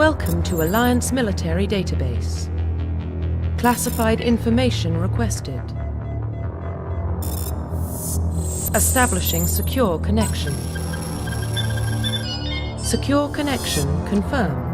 Welcome to Alliance Military Database. Classified information requested. Establishing secure connection. Secure connection confirmed.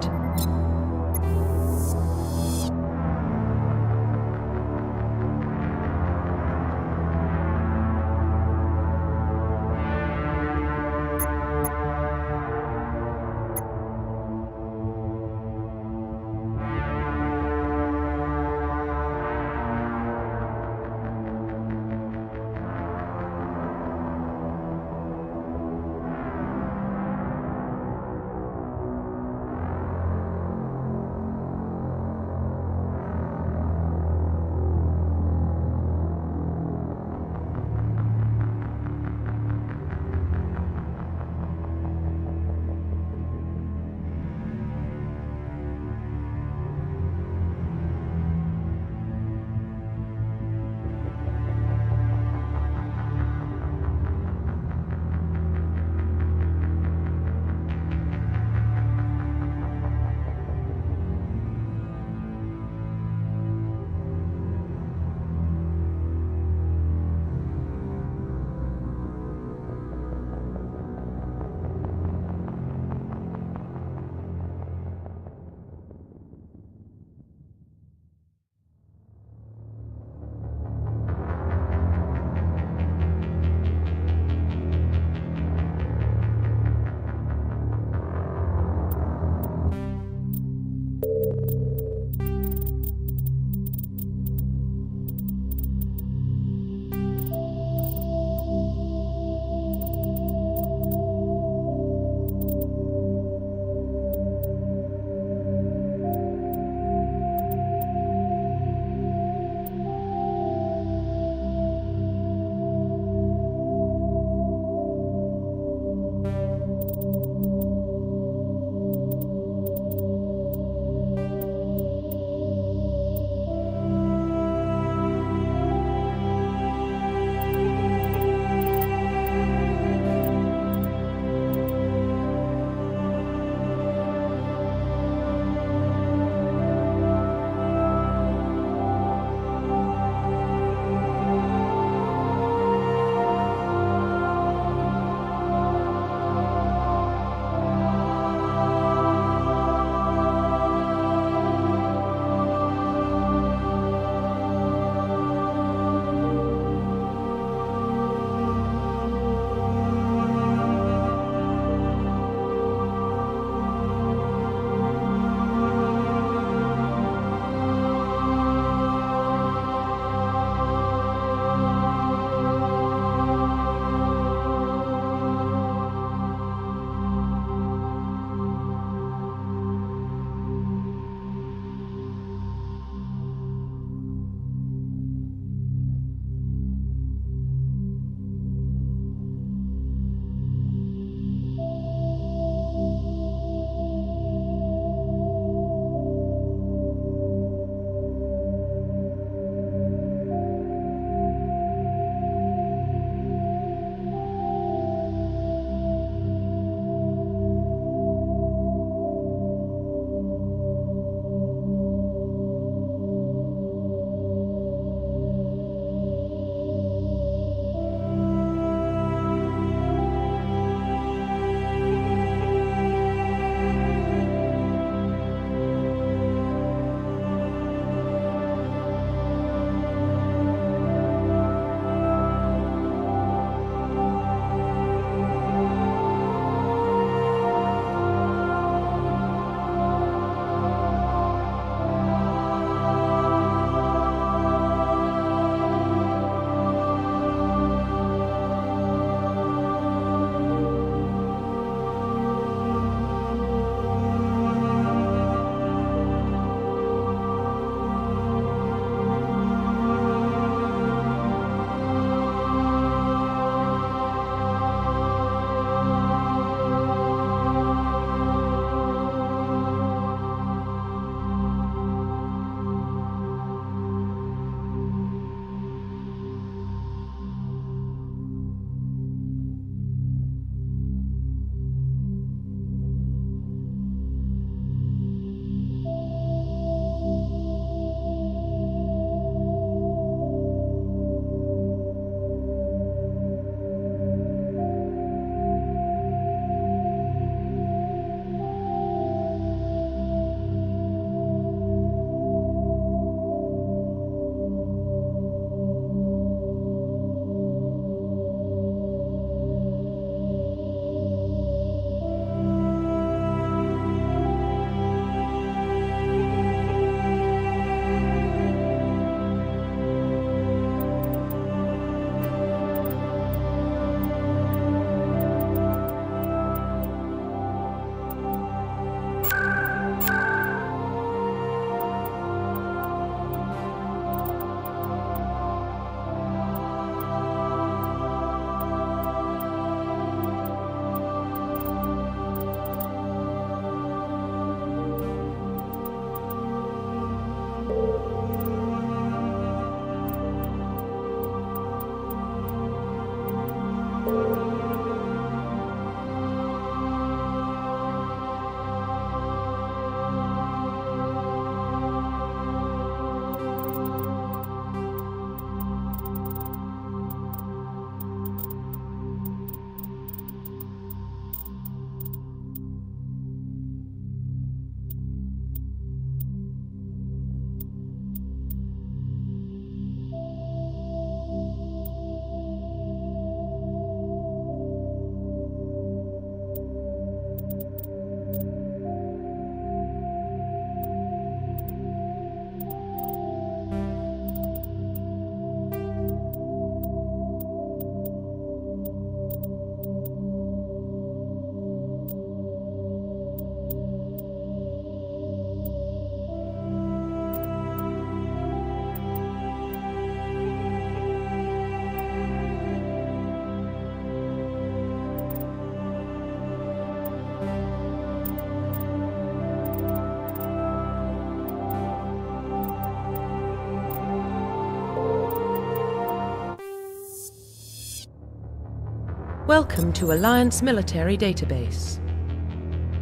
Welcome to Alliance Military Database.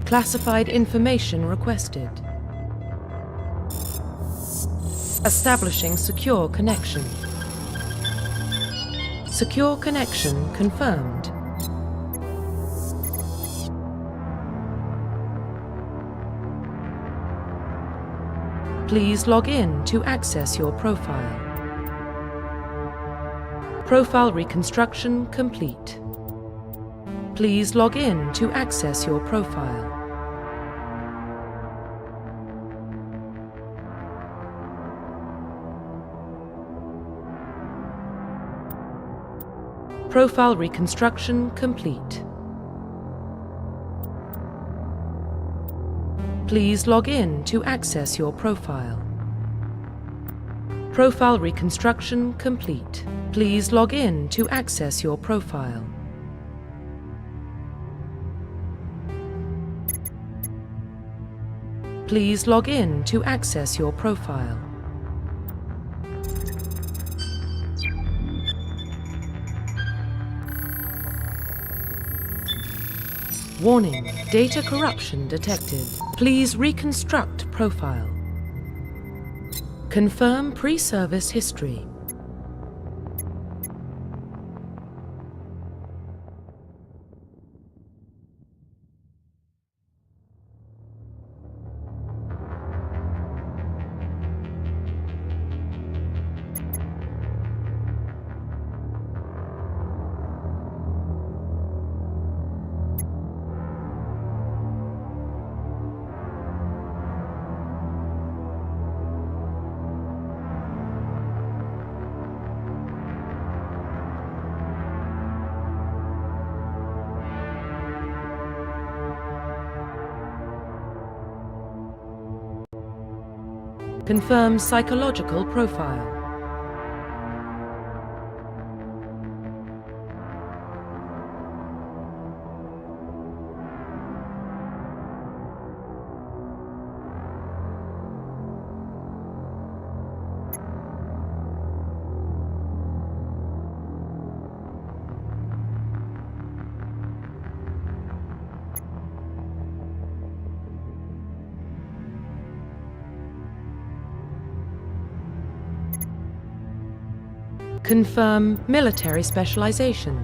Classified information requested. Establishing secure connection. Secure connection confirmed. Please log in to access your profile. Profile reconstruction complete. Please log in to access your profile. Profile reconstruction complete. Please log in to access your profile. Profile reconstruction complete. Please log in to access your profile. Please log in to access your profile. Warning, data corruption detected. Please reconstruct profile. Confirm pre-service history. Confirm psychological profile. Confirm military specialization.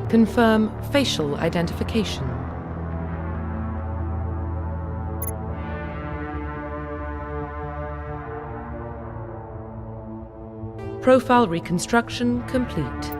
Confirm facial identification. Profile reconstruction complete.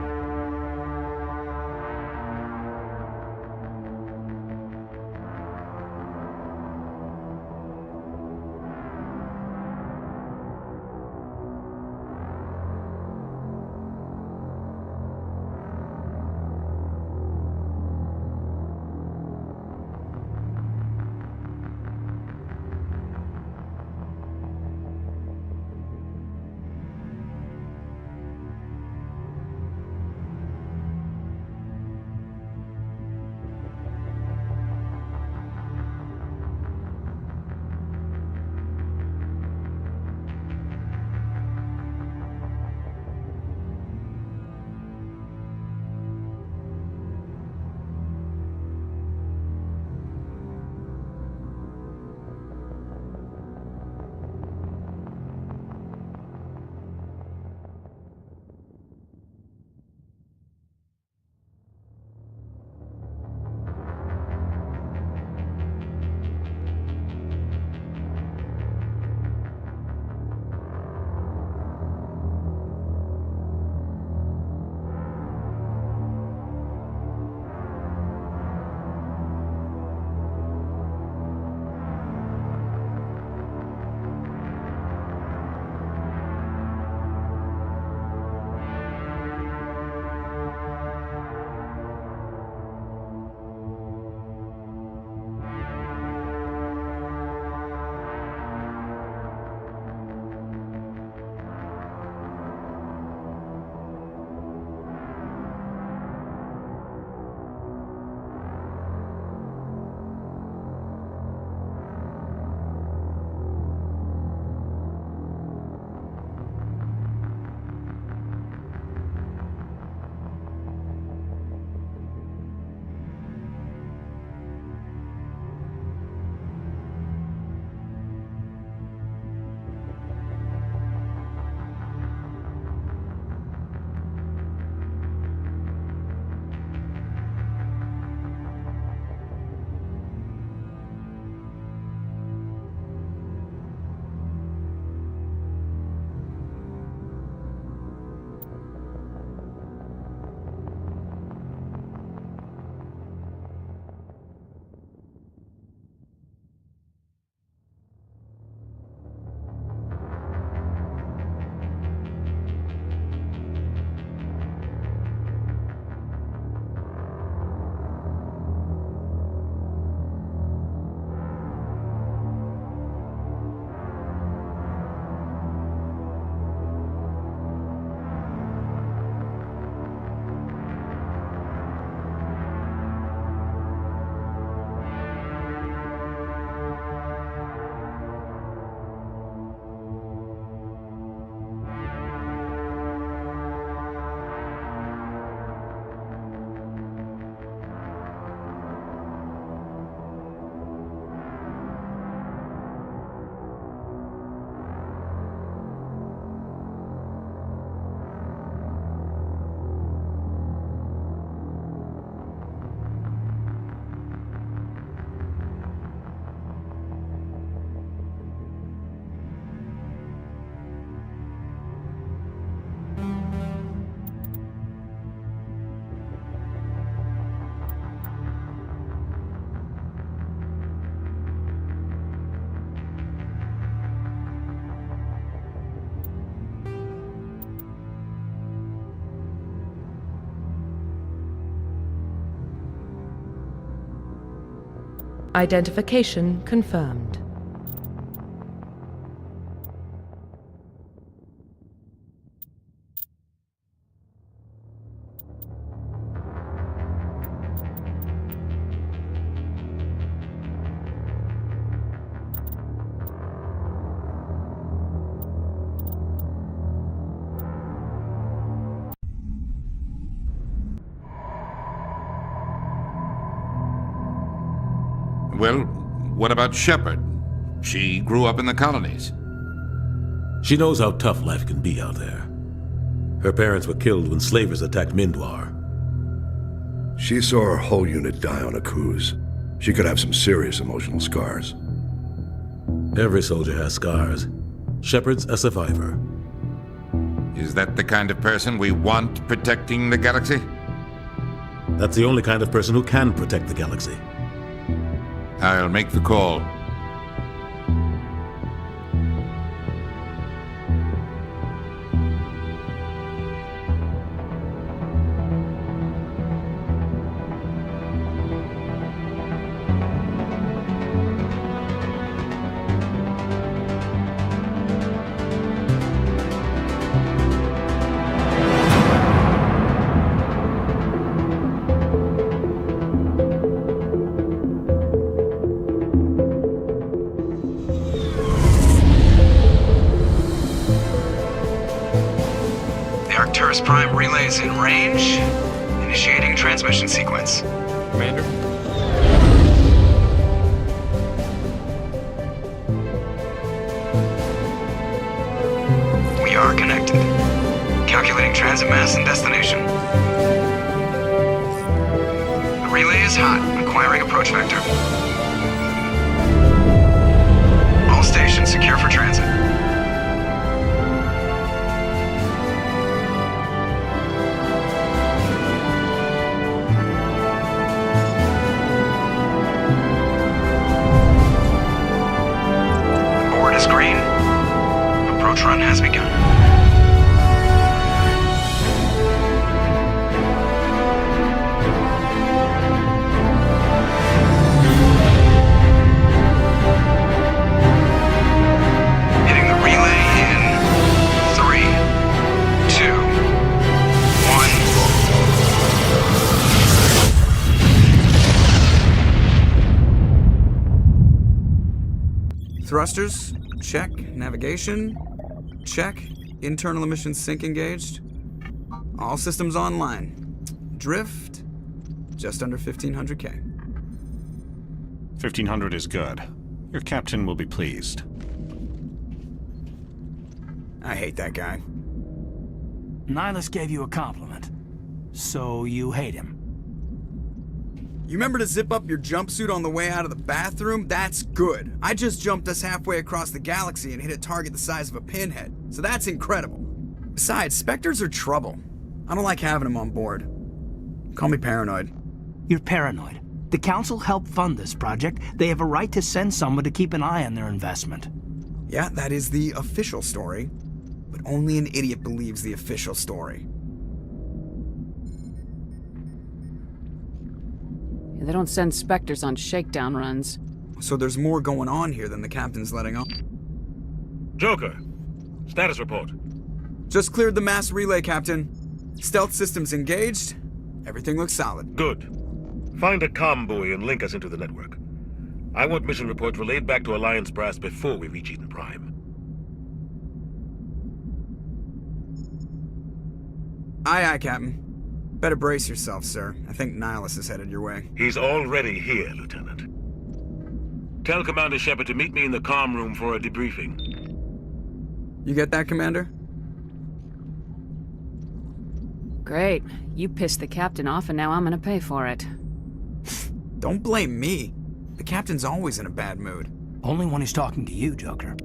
Identification confirmed. Well, what about Shepard? She grew up in the colonies. She knows how tough life can be out there. Her parents were killed when slavers attacked Mindwar. She saw her whole unit die on a cruise. She could have some serious emotional scars. Every soldier has scars. Shepard's a survivor. Is that the kind of person we want protecting the galaxy? That's the only kind of person who can protect the galaxy. I'll make the call. Arcturus Prime relays in range. Initiating transmission sequence. Commander? We are connected. Calculating transit mass and destination. The relay is hot. Acquiring approach vector. All stations secure for transit. Green. Approach run has begun. Hitting the relay in 3, 2, 1. Thrusters. Check. Navigation. Check. Internal emission sync engaged. All systems online. Drift. Just under 1500K. 1500 is good. Your captain will be pleased. I hate that guy. Nihilus gave you a compliment. So you hate him. You remember to zip up your jumpsuit on the way out of the bathroom? That's good. I just jumped us halfway across the galaxy and hit a target the size of a pinhead. So that's incredible. Besides, Spectres are trouble. I don't like having them on board. Call me paranoid. You're paranoid. The Council helped fund this project. They have a right to send someone to keep an eye on their investment. Yeah, that is the official story. But only an idiot believes the official story. They don't send Spectres on shakedown runs. So there's more going on here than the captain's letting on. Joker, status report. Just cleared the mass relay, Captain. Stealth systems engaged. Everything looks solid. Good. Find a comm buoy and link us into the network. I want mission reports relayed back to Alliance brass before we reach Eden Prime. Aye, aye, Captain. Better brace yourself, sir. I think Nihilus is headed your way. He's already here, Lieutenant. Tell Commander Shepard to meet me in the comm room for a debriefing. You get that, Commander? Great. You pissed the captain off and now I'm gonna pay for it. Don't blame me. The captain's always in a bad mood. Only when he's talking to you, Joker.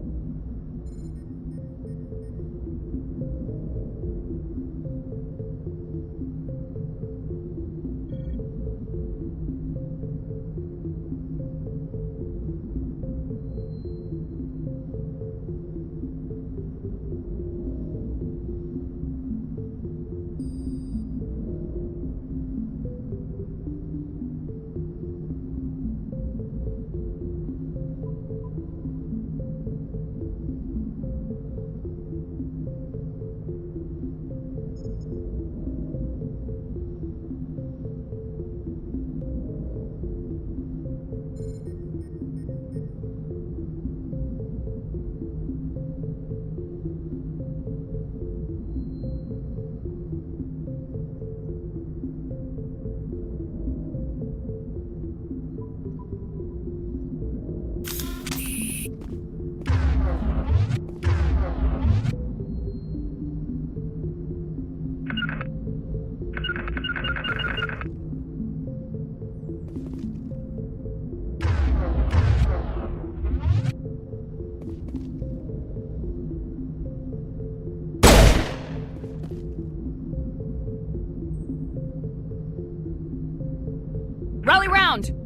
rally round!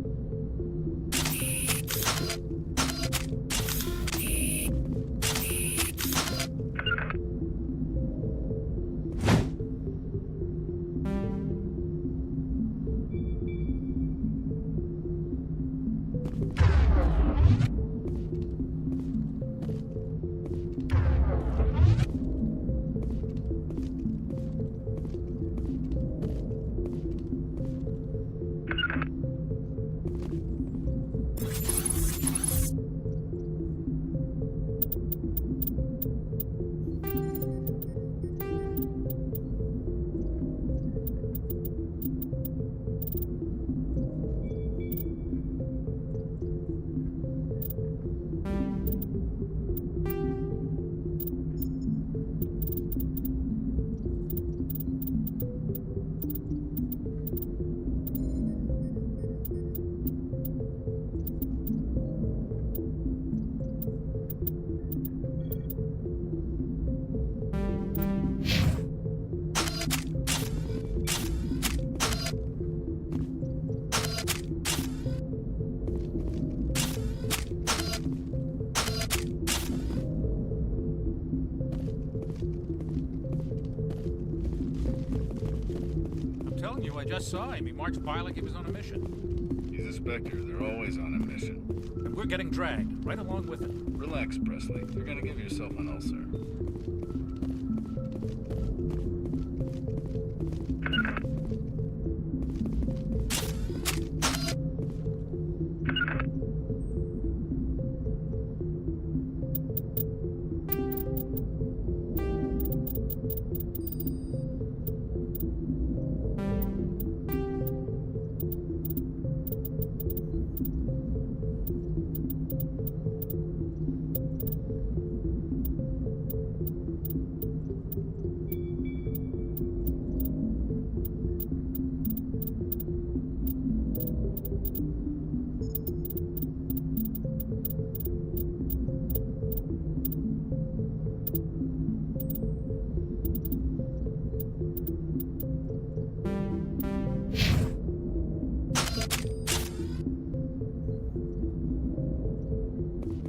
I just saw him. He marched by like he was on a mission. He's a Spectre. They're always on a mission. And we're getting dragged, right along with him. Relax, Presley. You're gonna give yourself an ulcer.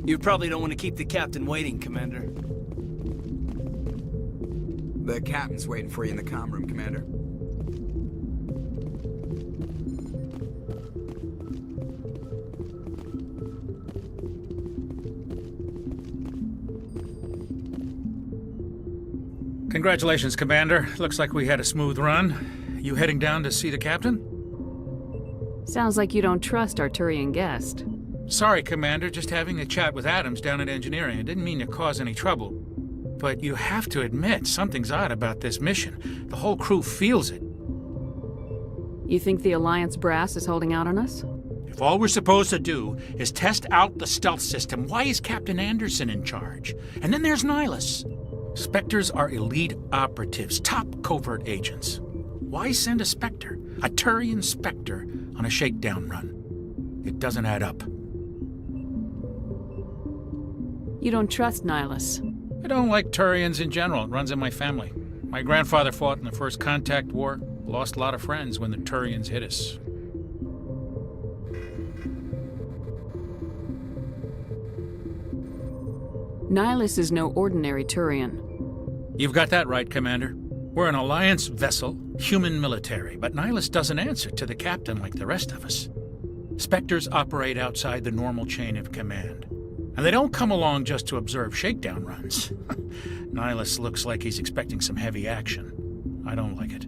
You probably don't want to keep the captain waiting, Commander. The captain's waiting for you in the comm room, Commander. Congratulations, Commander. Looks like we had a smooth run. You heading down to see the captain? Sounds like you don't trust our Turian guest. Sorry, Commander. Just having a chat with Adams down at engineering. I didn't mean to cause any trouble. But you have to admit, something's odd about this mission. The whole crew feels it. You think the Alliance brass is holding out on us? If all we're supposed to do is test out the stealth system, why is Captain Anderson in charge? And then there's Nihilus. Spectres are elite operatives, top covert agents. Why send a Spectre, a Turian Spectre, on a shakedown run? It doesn't add up. You don't trust Nihilus? I don't like Turians in general. It runs in my family. My grandfather fought in the First Contact War. Lost a lot of friends when the Turians hit us. Nihilus is no ordinary Turian. You've got that right, Commander. We're an Alliance vessel, human military, but Nihilus doesn't answer to the captain like the rest of us. Spectres operate outside the normal chain of command. And they don't come along just to observe shakedown runs. Nihilus looks like he's expecting some heavy action. I don't like it.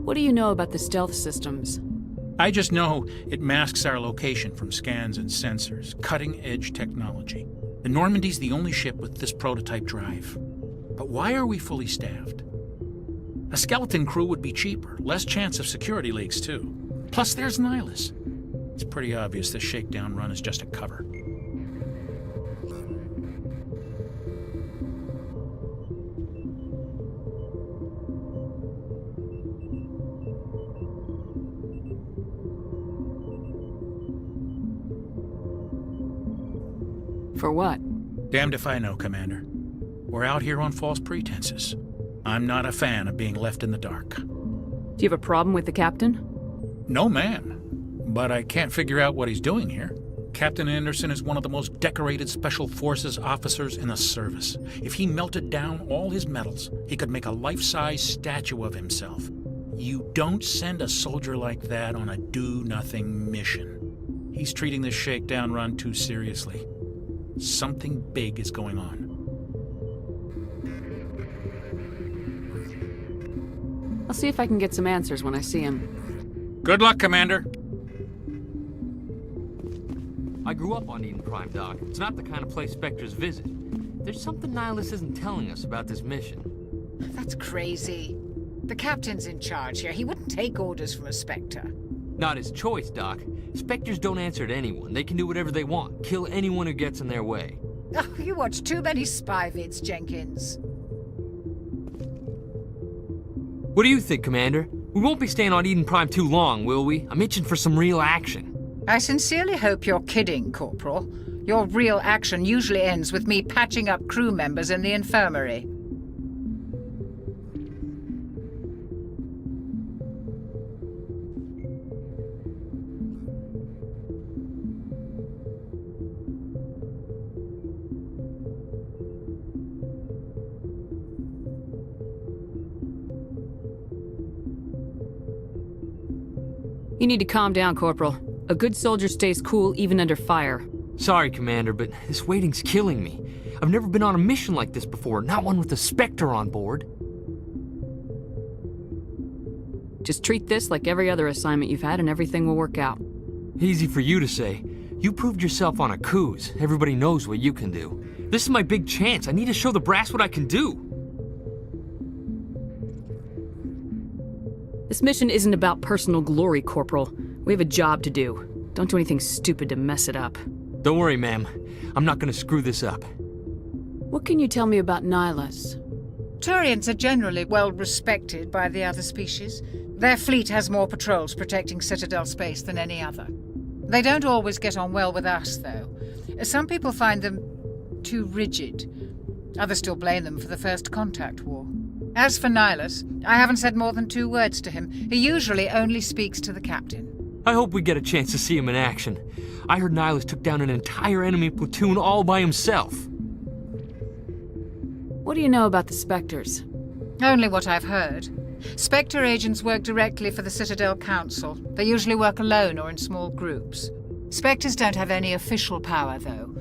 What do you know about the stealth systems? I just know it masks our location from scans and sensors. Cutting-edge technology. The Normandy's the only ship with this prototype drive. But why are we fully staffed? A skeleton crew would be cheaper. Less chance of security leaks, too. Plus, there's Nihilus. It's pretty obvious this shakedown run is just a cover. For what? Damned if I know, Commander. We're out here on false pretenses. I'm not a fan of being left in the dark. Do you have a problem with the captain? No, ma'am. But I can't figure out what he's doing here. Captain Anderson is one of the most decorated Special Forces officers in the service. If he melted down all his medals, he could make a life-size statue of himself. You don't send a soldier like that on a do-nothing mission. He's treating this shakedown run too seriously. Something big is going on. I'll see if I can get some answers when I see him. Good luck, Commander. I grew up on Eden Prime, Doc. It's not the kind of place Spectres visit. There's something Nihilus isn't telling us about this mission. That's crazy. The captain's in charge here. He wouldn't take orders from a Spectre. Not his choice, Doc. Spectres don't answer to anyone. They can do whatever they want. Kill anyone who gets in their way. Oh, you watch too many spy vids, Jenkins. What do you think, Commander? We won't be staying on Eden Prime too long, will we? I'm itching for some real action. I sincerely hope you're kidding, Corporal. Your real action usually ends with me patching up crew members in the infirmary. You need to calm down, Corporal. A good soldier stays cool even under fire. Sorry, Commander, but this waiting's killing me. I've never been on a mission like this before, not one with a Spectre on board. Just treat this like every other assignment you've had and everything will work out. Easy for you to say. You proved yourself on a cruise. Everybody knows what you can do. This is my big chance. I need to show the brass what I can do. This mission isn't about personal glory, Corporal. We have a job to do. Don't do anything stupid to mess it up. Don't worry, ma'am. I'm not gonna screw this up. What can you tell me about Nihilus? Turians are generally well respected by the other species. Their fleet has more patrols protecting Citadel space than any other. They don't always get on well with us, though. Some people find them too rigid. Others still blame them for the First Contact War. As for Nihilus, I haven't said more than 2 words to him. He usually only speaks to the captain. I hope we get a chance to see him in action. I heard Nihilus took down an entire enemy platoon all by himself. What do you know about the Spectres? Only what I've heard. Spectre agents work directly for the Citadel Council. They usually work alone or in small groups. Spectres don't have any official power, though.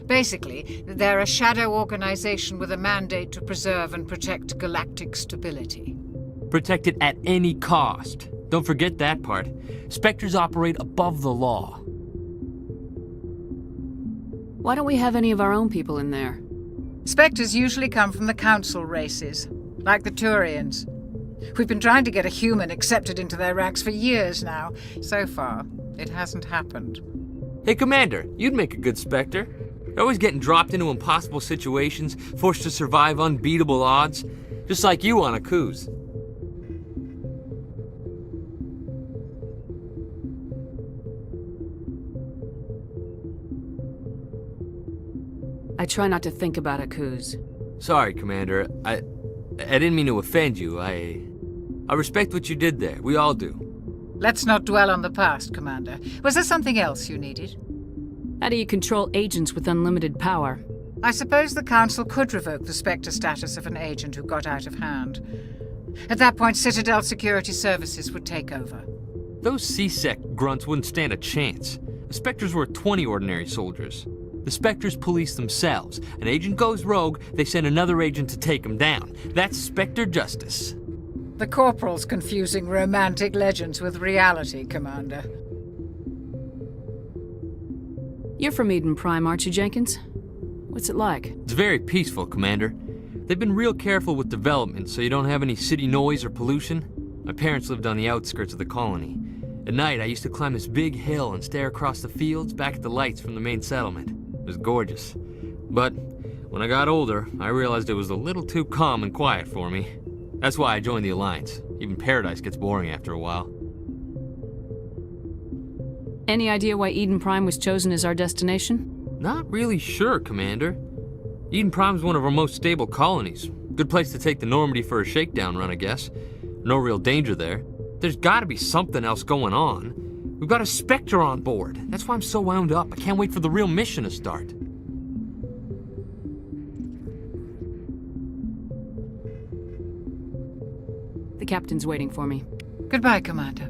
Basically, they're a shadow organization with a mandate to preserve and protect galactic stability. Protect it at any cost. Don't forget that part. Spectres operate above the law. Why don't we have any of our own people in there? Spectres usually come from the Council races, like the Turians. We've been trying to get a human accepted into their ranks for years now. So far, it hasn't happened. Hey, Commander, you'd make a good Spectre. You're always getting dropped into impossible situations, forced to survive unbeatable odds, just like you on a cruise. I try not to think about Akuz. Sorry, Commander. I didn't mean to offend you. I respect what you did there. We all do. Let's not dwell on the past, Commander. Was there something else you needed? How do you control agents with unlimited power? I suppose the Council could revoke the Spectre status of an agent who got out of hand. At that point, Citadel Security Services would take over. Those C-Sec grunts wouldn't stand a chance. The Spectres were 20 ordinary soldiers. The Spectres police themselves. An agent goes rogue, they send another agent to take him down. That's Spectre justice. The Corporal's confusing romantic legends with reality, Commander. You're from Eden Prime, aren't you, Jenkins? What's it like? It's very peaceful, Commander. They've been real careful with development, so you don't have any city noise or pollution. My parents lived on the outskirts of the colony. At night, I used to climb this big hill and stare across the fields back at the lights from the main settlement. It was gorgeous. But when I got older, I realized it was a little too calm and quiet for me. That's why I joined the Alliance. Even Paradise gets boring after a while. Any idea why Eden Prime was chosen as our destination? Not really sure, Commander. Eden Prime's one of our most stable colonies. Good place to take the Normandy for a shakedown run, I guess. No real danger there. There's gotta be something else going on. We've got a Spectre on board. That's why I'm so wound up. I can't wait for the real mission to start. The captain's waiting for me. Goodbye, Commander.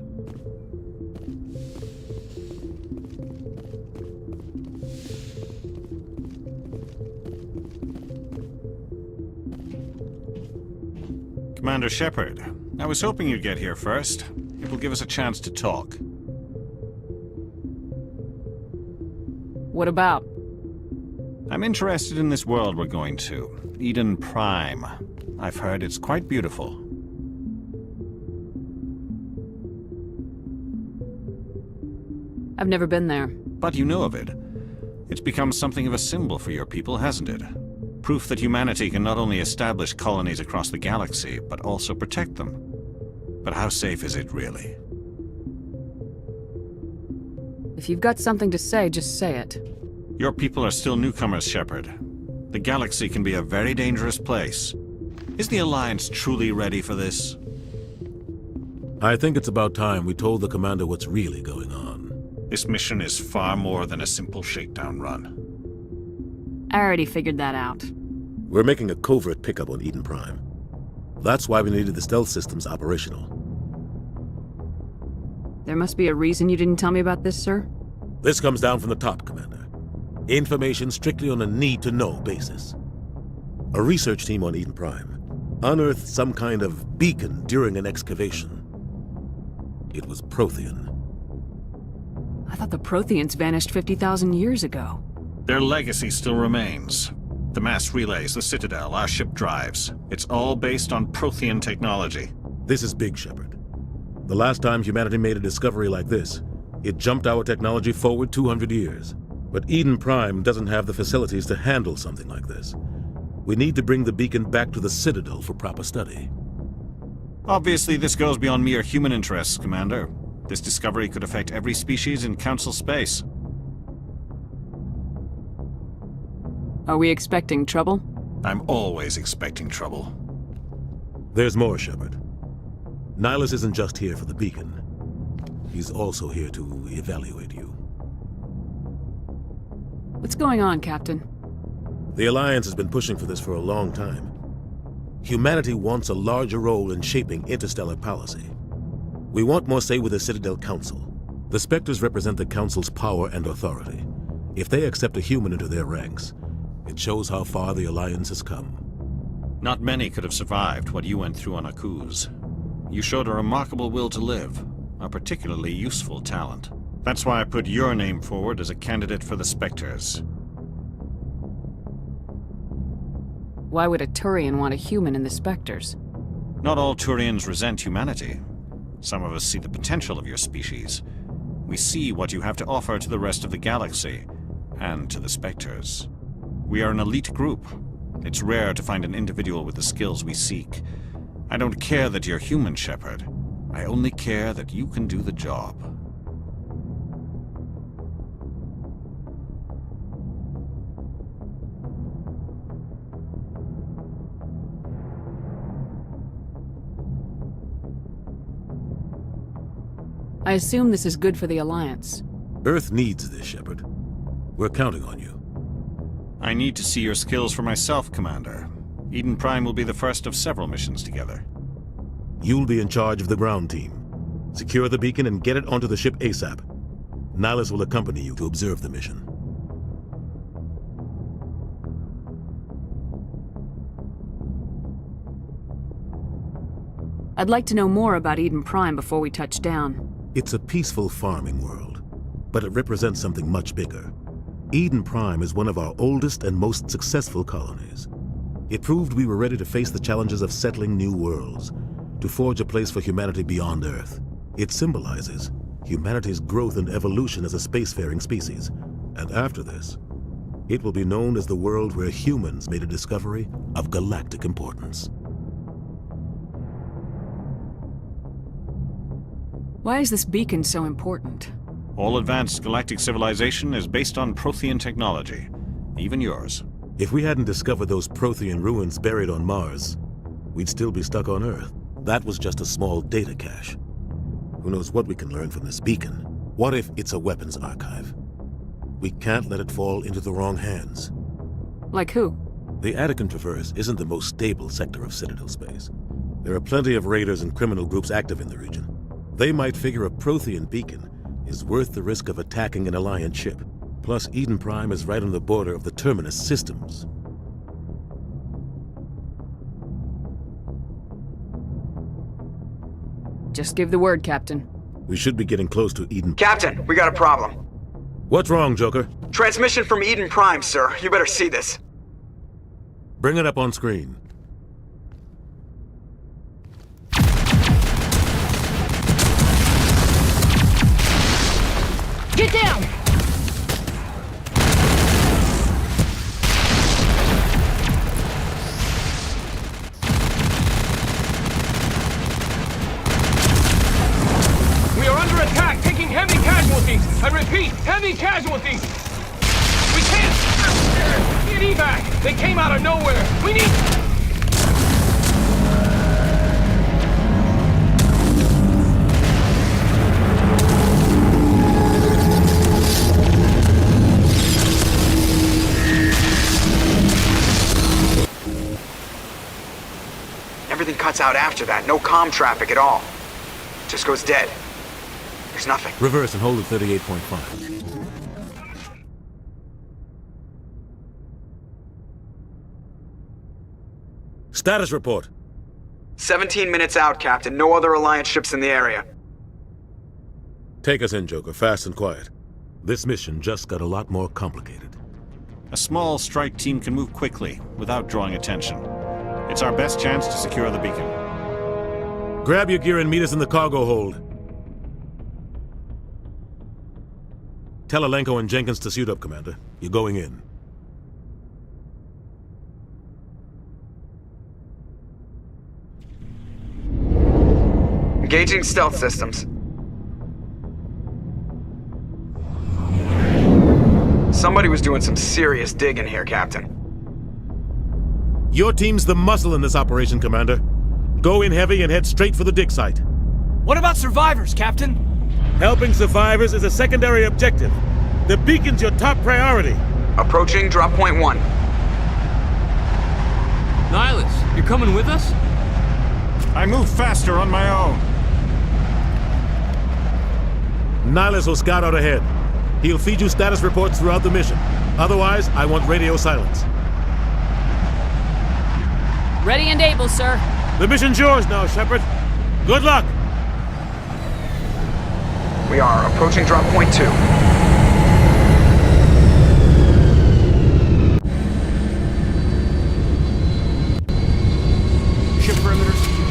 Commander Shepard, I was hoping you'd get here first. It will give us a chance to talk. What about? I'm interested in this world we're going to, Eden Prime. I've heard it's quite beautiful. I've never been there. But you know of it. It's become something of a symbol for your people, hasn't it? Proof that humanity can not only establish colonies across the galaxy, but also protect them. But how safe is it, really? If you've got something to say, just say it. Your people are still newcomers, Shepard. The galaxy can be a very dangerous place. Is the Alliance truly ready for this? I think it's about time we told the Commander what's really going on. This mission is far more than a simple shakedown run. I already figured that out. We're making a covert pickup on Eden Prime. That's why we needed the stealth systems operational. There must be a reason you didn't tell me about this, sir? This comes down from the top, Commander. Information strictly on a need-to-know basis. A research team on Eden Prime unearthed some kind of beacon during an excavation. It was Prothean. I thought the Protheans vanished 50,000 years ago. Their legacy still remains. The mass relays, the Citadel, our ship drives. It's all based on Prothean technology. This is big, Shepard. The last time humanity made a discovery like this, it jumped our technology forward 200 years. But Eden Prime doesn't have the facilities to handle something like this. We need to bring the beacon back to the Citadel for proper study. Obviously, this goes beyond mere human interests, Commander. This discovery could affect every species in Council space. Are we expecting trouble? I'm always expecting trouble. There's more, Shepard. Nihilus isn't just here for the beacon. He's also here to evaluate you. What's going on, Captain? The Alliance has been pushing for this for a long time. Humanity wants a larger role in shaping interstellar policy. We want more say with the Citadel Council. The Spectres represent the Council's power and authority. If they accept a human into their ranks, it shows how far the Alliance has come. Not many could have survived what you went through on Akuz. You showed a remarkable will to live, a particularly useful talent. That's why I put your name forward as a candidate for the Spectres. Why would a Turian want a human in the Spectres? Not all Turians resent humanity. Some of us see the potential of your species. We see what you have to offer to the rest of the galaxy, and to the Spectres. We are an elite group. It's rare to find an individual with the skills we seek. I don't care that you're human, Shepard. I only care that you can do the job. I assume this is good for the Alliance. Earth needs this, Shepard. We're counting on you. I need to see your skills for myself, Commander. Eden Prime will be the first of several missions together. You'll be in charge of the ground team. Secure the beacon and get it onto the ship ASAP. Nihilus will accompany you to observe the mission. I'd like to know more about Eden Prime before we touch down. It's a peaceful farming world, but it represents something much bigger. Eden Prime is one of our oldest and most successful colonies. It proved we were ready to face the challenges of settling new worlds, to forge a place for humanity beyond Earth. It symbolizes humanity's growth and evolution as a spacefaring species. And after this, it will be known as the world where humans made a discovery of galactic importance. Why is this beacon so important? All advanced galactic civilization is based on Prothean technology, even yours. If we hadn't discovered those Prothean ruins buried on Mars, we'd still be stuck on Earth. That was just a small data cache. Who knows what we can learn from this beacon? What if it's a weapons archive? We can't let it fall into the wrong hands. Like who? The Attican Traverse isn't the most stable sector of Citadel space. There are plenty of raiders and criminal groups active in the region. They might figure a Prothean beacon is worth the risk of attacking an Alliance ship. Plus, Eden Prime is right on the border of the Terminus systems. Just give the word, Captain. We should be getting close to Eden. Captain, we got a problem. What's wrong, Joker? Transmission from Eden Prime, sir. You better see this. Bring it up on screen. Get down! We are under attack, taking heavy casualties. I repeat, heavy casualties. We can't get evac. They came out of nowhere. We need... Everything cuts out after that. No comm traffic at all. Just goes dead. There's nothing. Reverse and hold at 38.5. Status report. 17 minutes out, Captain. No other Alliance ships in the area. Take us in, Joker, fast and quiet. This mission just got a lot more complicated. A small strike team can move quickly, without drawing attention. It's our best chance to secure the beacon. Grab your gear and meet us in the cargo hold. Tell Alenko and Jenkins to suit up, Commander. You're going in. Engaging stealth systems. Somebody was doing some serious digging here, Captain. Your team's the muscle in this operation, Commander. Go in heavy and head straight for the dig site. What about survivors, Captain? Helping survivors is a secondary objective. The beacon's your top priority. Approaching drop point 1. Nihilus, you're coming with us? I move faster on my own. Nihilus will scout out ahead. He'll feed you status reports throughout the mission. Otherwise, I want radio silence. Ready and able, sir. The mission's yours now, Shepard. Good luck! We are approaching drop point 2. Ship perimeter secure.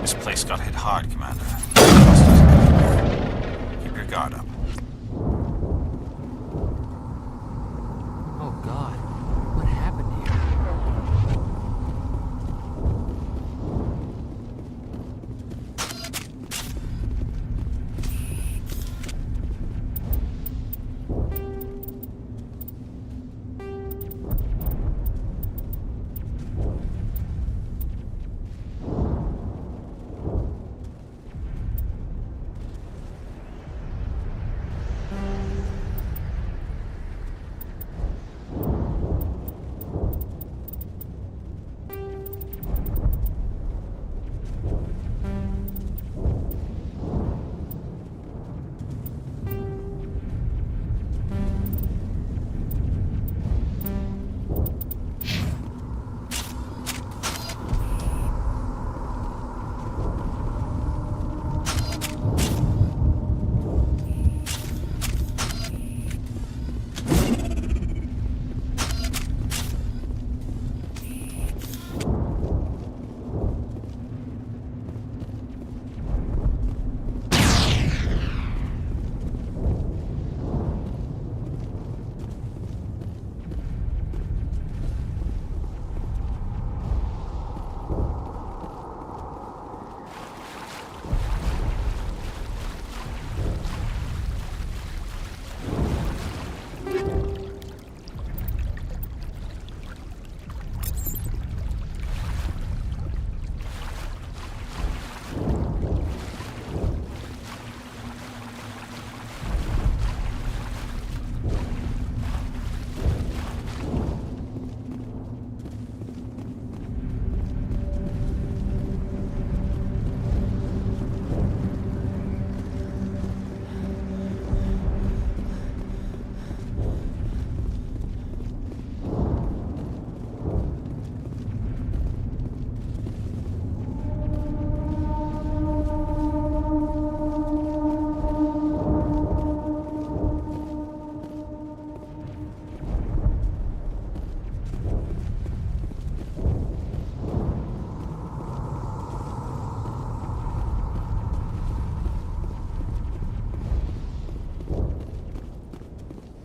This place got hit hard, Commander. Keep your guard up. Oh God, what happened here?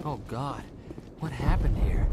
Oh God, what happened here?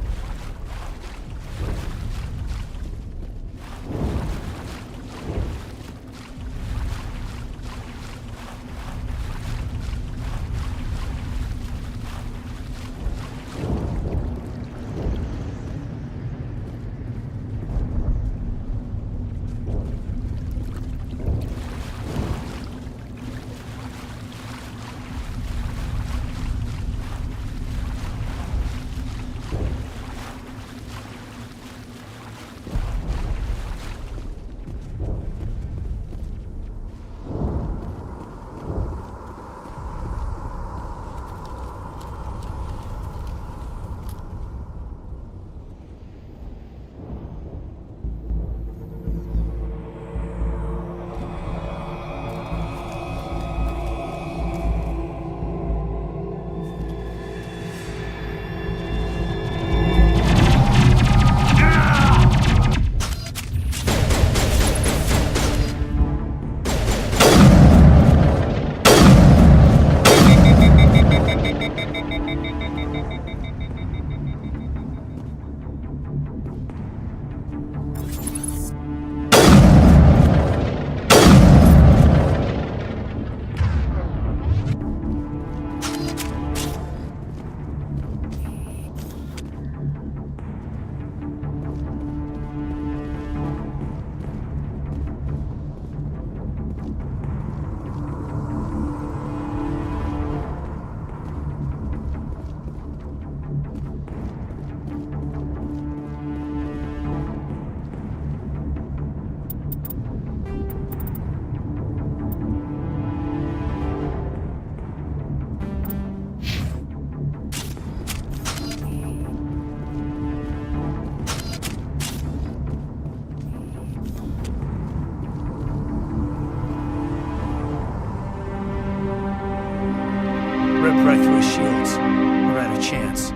Ripped right through his shields. Never had a chance.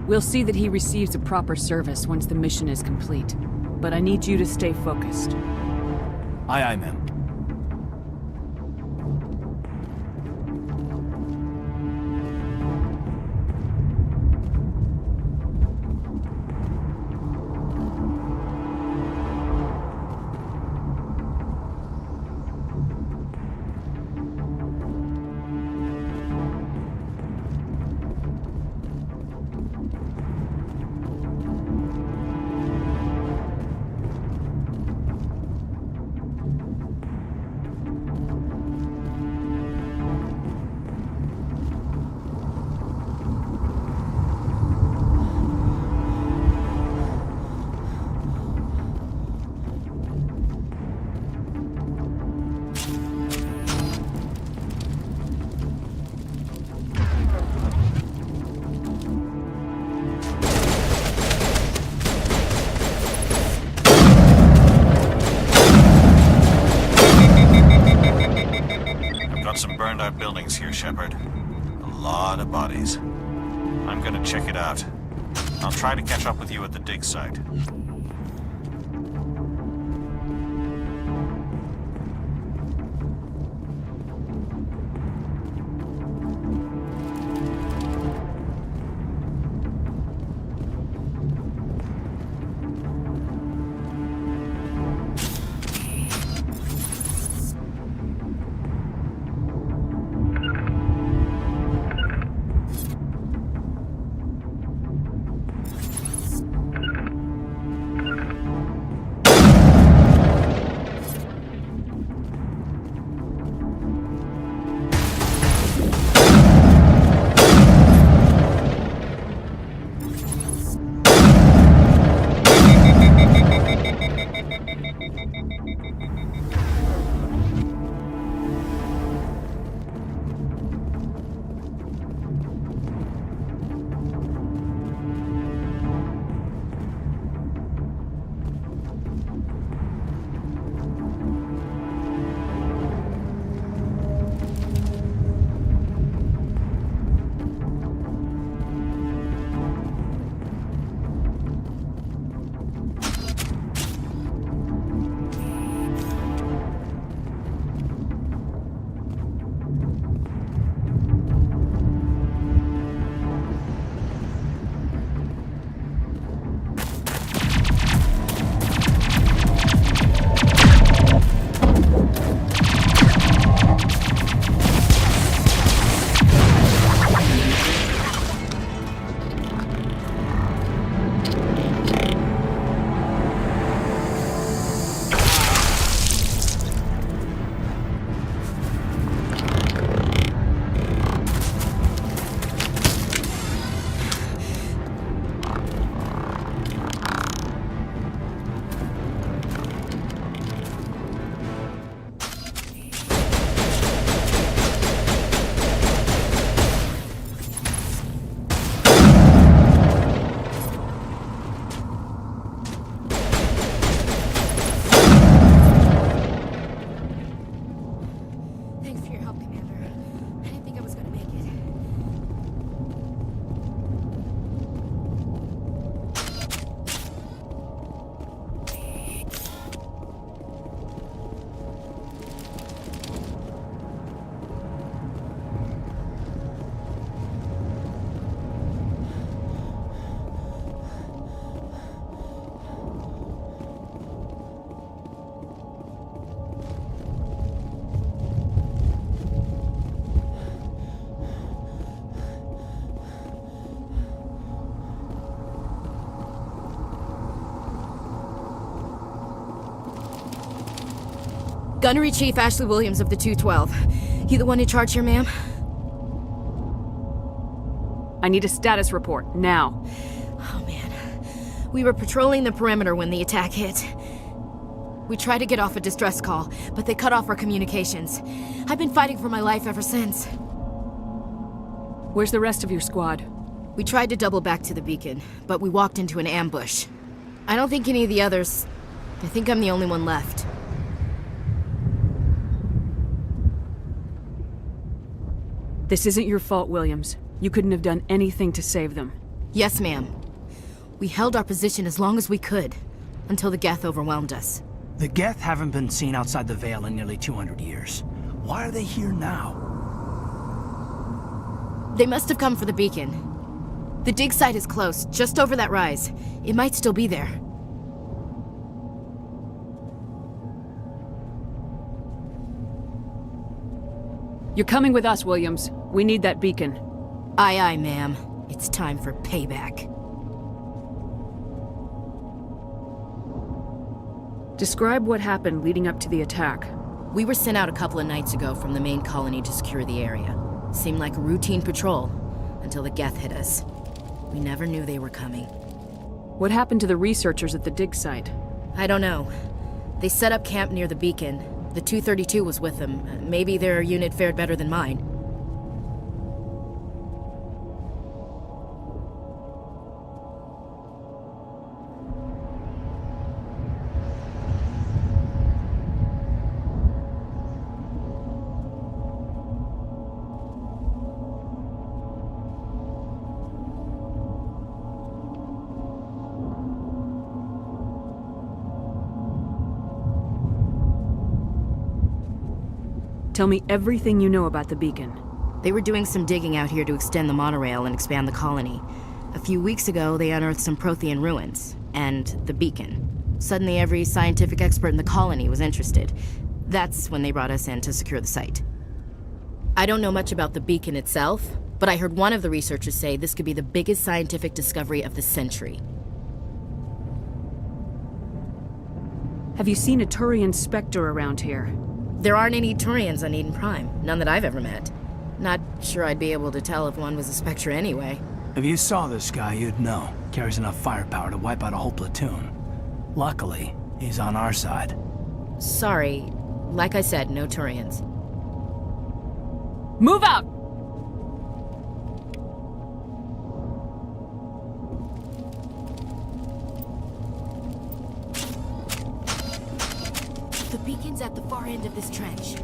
We'll see that he receives a proper service once the mission is complete. But I need you to stay focused. Aye, aye, ma'am. Some burned out buildings here, Shepard. A lot of bodies. I'm gonna check it out. I'll try to catch up with you at the dig site. Gunnery Chief Ashley Williams of the 212. You the one in charge here, ma'am? I need a status report, now. Oh, man. We were patrolling the perimeter when the attack hit. We tried to get off a distress call, but they cut off our communications. I've been fighting for my life ever since. Where's the rest of your squad? We tried to double back to the beacon, but we walked into an ambush. I don't think any of the others... I think I'm the only one left. This isn't your fault, Williams. You couldn't have done anything to save them. Yes, ma'am. We held our position as long as we could, until the Geth overwhelmed us. The Geth haven't been seen outside the Veil in nearly 200 years. Why are they here now? They must have come for the beacon. The dig site is close, just over that rise. It might still be there. You're coming with us, Williams. We need that beacon. Aye, aye, ma'am. It's time for payback. Describe what happened leading up to the attack. We were sent out a couple of nights ago from the main colony to secure the area. Seemed like a routine patrol, until the Geth hit us. We never knew they were coming. What happened to the researchers at the dig site? I don't know. They set up camp near the beacon. The 232 was with them. Maybe their unit fared better than mine. Tell me everything you know about the beacon. They were doing some digging out here to extend the monorail and expand the colony. A few weeks ago, they unearthed some Prothean ruins, and the beacon. Suddenly, every scientific expert in the colony was interested. That's when they brought us in to secure the site. I don't know much about the beacon itself, but I heard one of the researchers say this could be the biggest scientific discovery of the century. Have you seen a Turian Spectre around here? There aren't any Turians on Eden Prime. None that I've ever met. Not sure I'd be able to tell if one was a Spectre anyway. If you saw this guy, you'd know. Carries enough firepower to wipe out a whole platoon. Luckily, he's on our side. Sorry. Like I said, no Turians. Move out! The beacon's at the far end of this trench.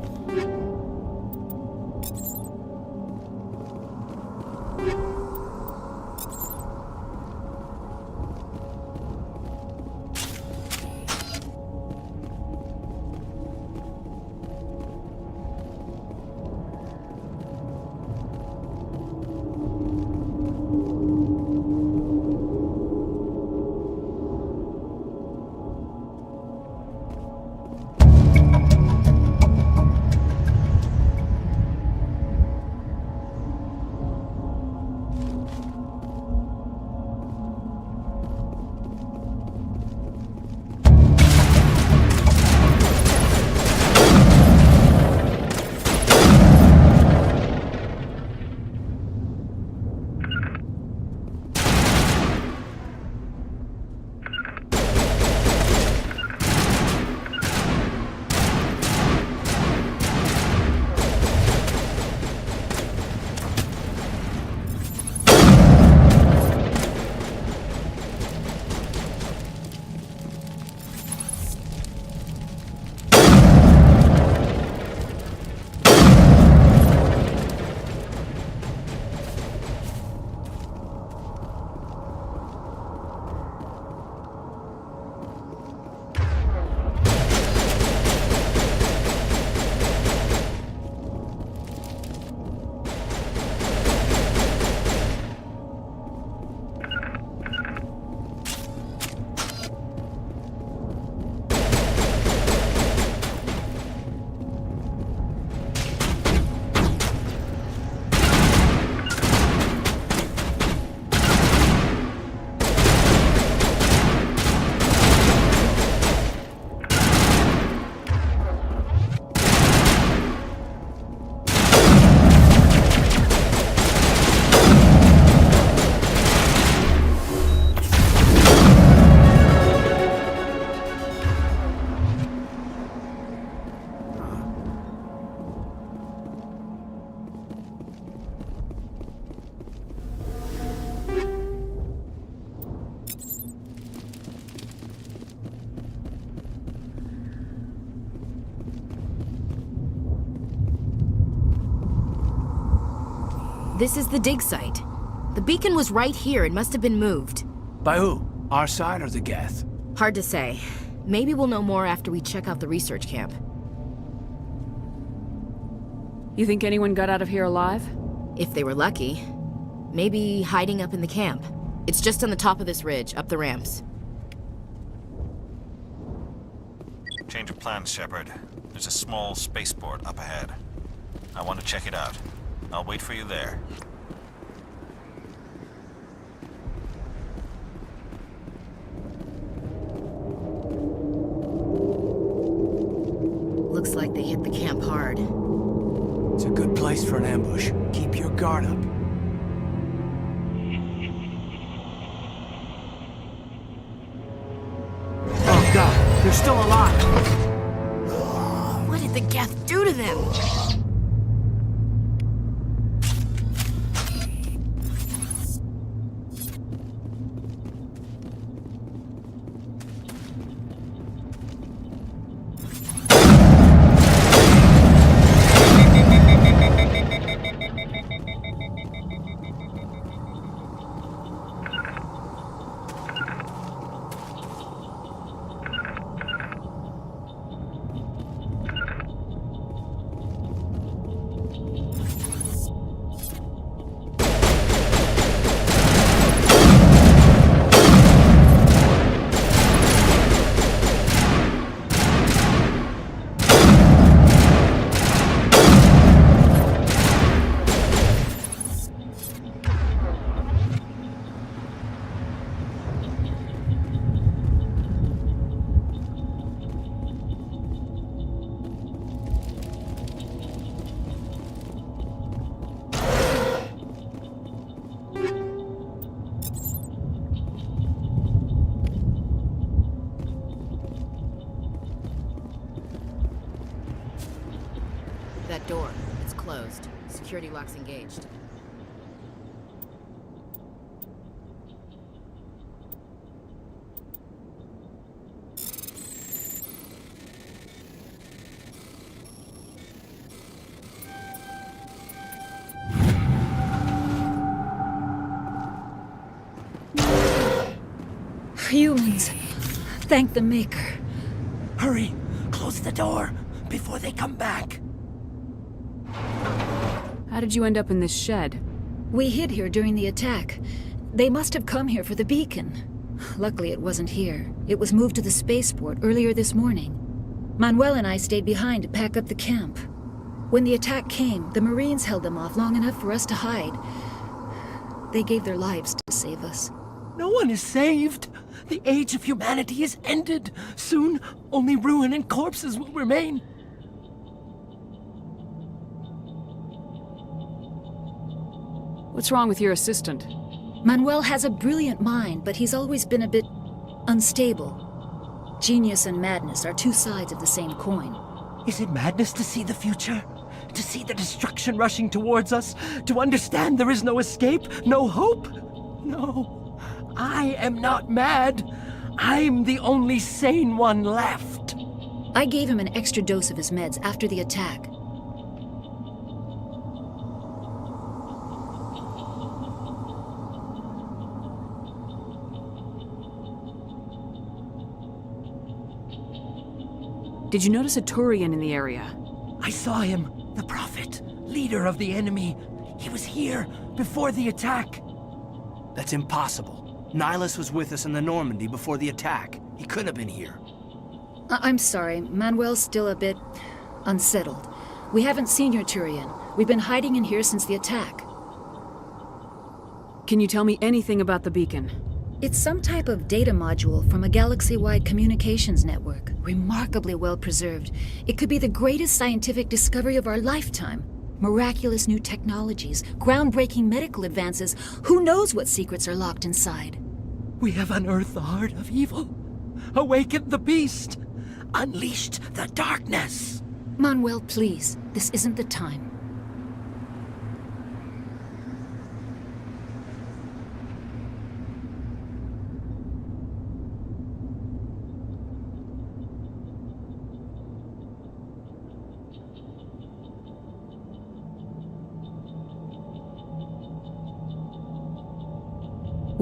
This is the dig site. The beacon was right here. It must have been moved. By who? Our side or the Geth? Hard to say. Maybe we'll know more after we check out the research camp. You think anyone got out of here alive? If they were lucky. Maybe hiding up in the camp. It's just on the top of this ridge, up the ramps. Change of plans, Shepard. There's a small spaceport up ahead. I want to check it out. I'll wait for you there. Looks like they hit the camp hard. It's a good place for an ambush. Keep your guard up. Oh god, they're still alive! What did the Geth do to them? That door. It's closed. Security lock's engaged. Humans. Thank the Maker. Hurry! Close the door before they come back. How did you end up in this shed? We hid here during the attack. They must have come here for the beacon. Luckily, it wasn't here. It was moved to the spaceport earlier this morning. Manuel and I stayed behind to pack up the camp. When the attack came, the Marines held them off long enough for us to hide. They gave their lives to save us. No one is saved. The age of humanity is ended. Soon, only ruin and corpses will remain. What's wrong with your assistant? Manuel has a brilliant mind, but he's always been a bit unstable. Genius and madness are two sides of the same coin. Is it madness to see the future? To see the destruction rushing towards us? To understand there is no escape? No hope? No. I am not mad. I'm the only sane one left. I gave him an extra dose of his meds after the attack. Did you notice a Turian in the area? I saw him. The Prophet. Leader of the enemy. He was here before the attack. That's impossible. Nihilus was with us in the Normandy before the attack. He couldn't have been here. I'm sorry. Manuel's still a bit unsettled. We haven't seen your Turian. We've been hiding in here since the attack. Can you tell me anything about the beacon? It's some type of data module from a galaxy-wide communications network. Remarkably well preserved. It could be the greatest scientific discovery of our lifetime. Miraculous new technologies, groundbreaking medical advances. Who knows what secrets are locked inside? We have unearthed the heart of evil. Awakened the beast. Unleashed the darkness. Manuel, please. This isn't the time.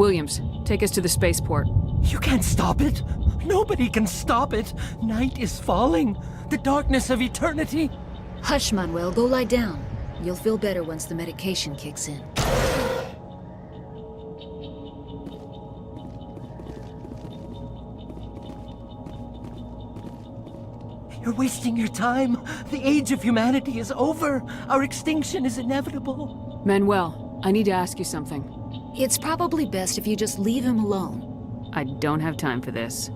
Williams, take us to the spaceport. You can't stop it. Nobody can stop it. Night is falling. The darkness of eternity. Hush, Manuel. Go lie down. You'll feel better once the medication kicks in. You're wasting your time. The age of humanity is over. Our extinction is inevitable. Manuel, I need to ask you something. It's probably best if you just leave him alone. I don't have time for this.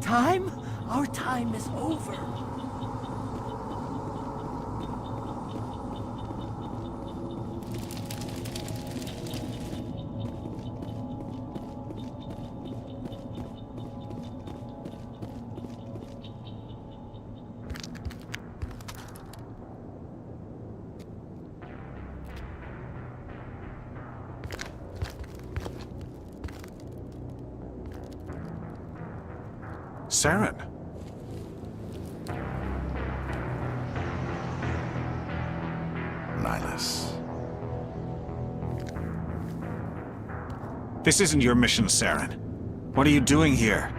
Time? Our time is over. Saren. Nihilus. This isn't your mission, Saren. What are you doing here?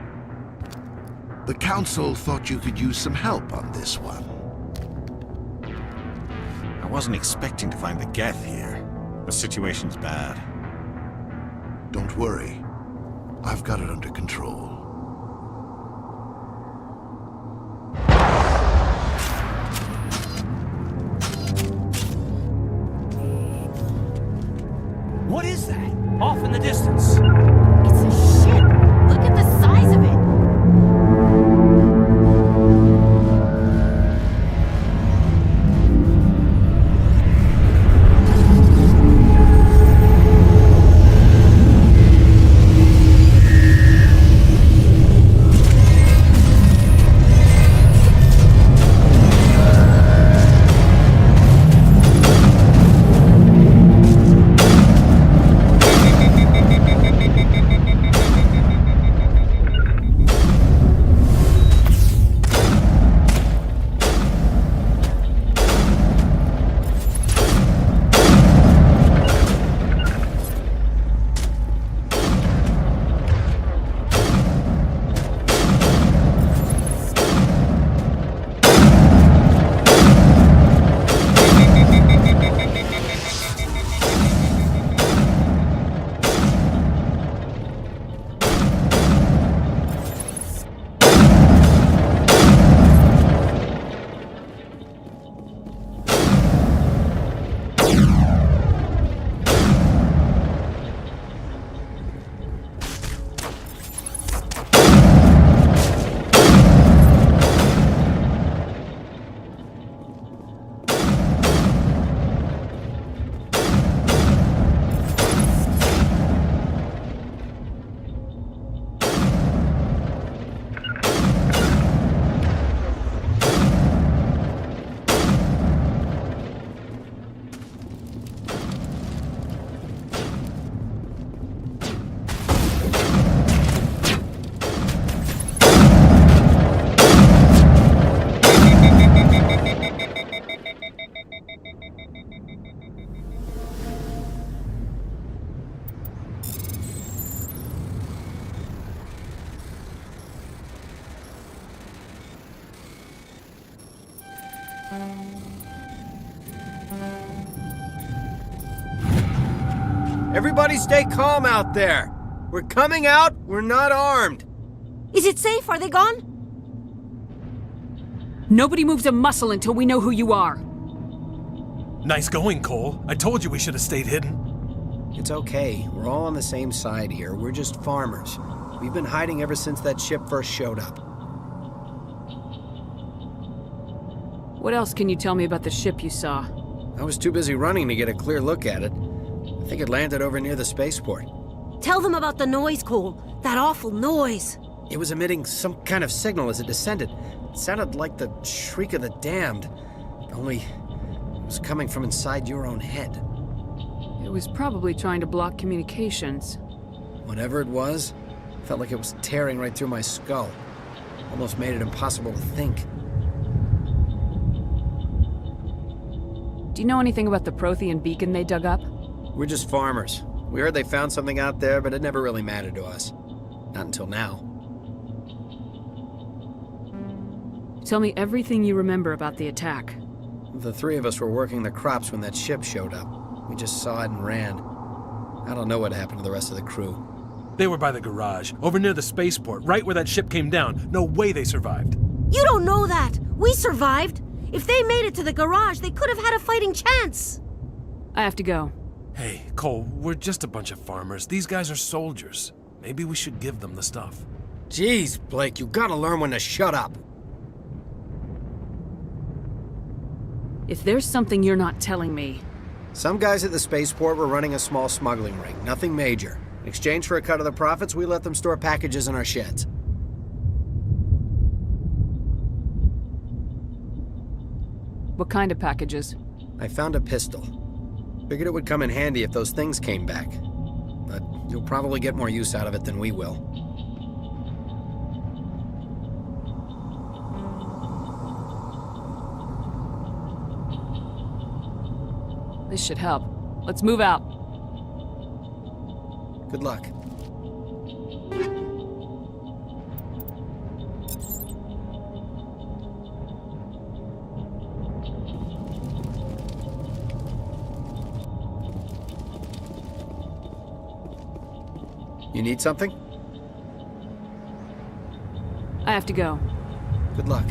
The Council thought you could use some help on this one. I wasn't expecting to find the Geth here. The situation's bad. Don't worry. I've got it under control. What is that? Off in the distance. It's a ship. Look at the size of it. Everybody stay calm out there. We're coming out, we're not armed. Is it safe? Are they gone? Nobody moves a muscle until we know who you are. Nice going, Cole. I told you we should have stayed hidden. It's okay. We're all on the same side here. We're just farmers. We've been hiding ever since that ship first showed up. What else can you tell me about the ship you saw? I was too busy running to get a clear look at it. I think it landed over near the spaceport. Tell them about the noise, Cole. That awful noise. It was emitting some kind of signal as it descended. It sounded like the shriek of the damned. Only it was coming from inside your own head. It was probably trying to block communications. Whatever it was, felt like it was tearing right through my skull. Almost made it impossible to think. Do you know anything about the Prothean beacon they dug up? We're just farmers. We heard they found something out there, but it never really mattered to us. Not until now. Tell me everything you remember about the attack. The three of us were working the crops when that ship showed up. We just saw it and ran. I don't know what happened to the rest of the crew. They were by the garage, over near the spaceport, right where that ship came down. No way they survived. You don't know that! We survived! If they made it to the garage, they could have had a fighting chance! I have to go. Hey, Cole, we're just a bunch of farmers. These guys are soldiers. Maybe we should give them the stuff. Jeez, Blake, you gotta learn when to shut up. If there's something you're not telling me... Some guys at the spaceport were running a small smuggling ring, nothing major. In exchange for a cut of the profits, we let them store packages in our sheds. What kind of packages? I found a pistol. Figured it would come in handy if those things came back. But you'll probably get more use out of it than we will. This should help. Let's move out. Good luck. You need something? I have to go. Good luck.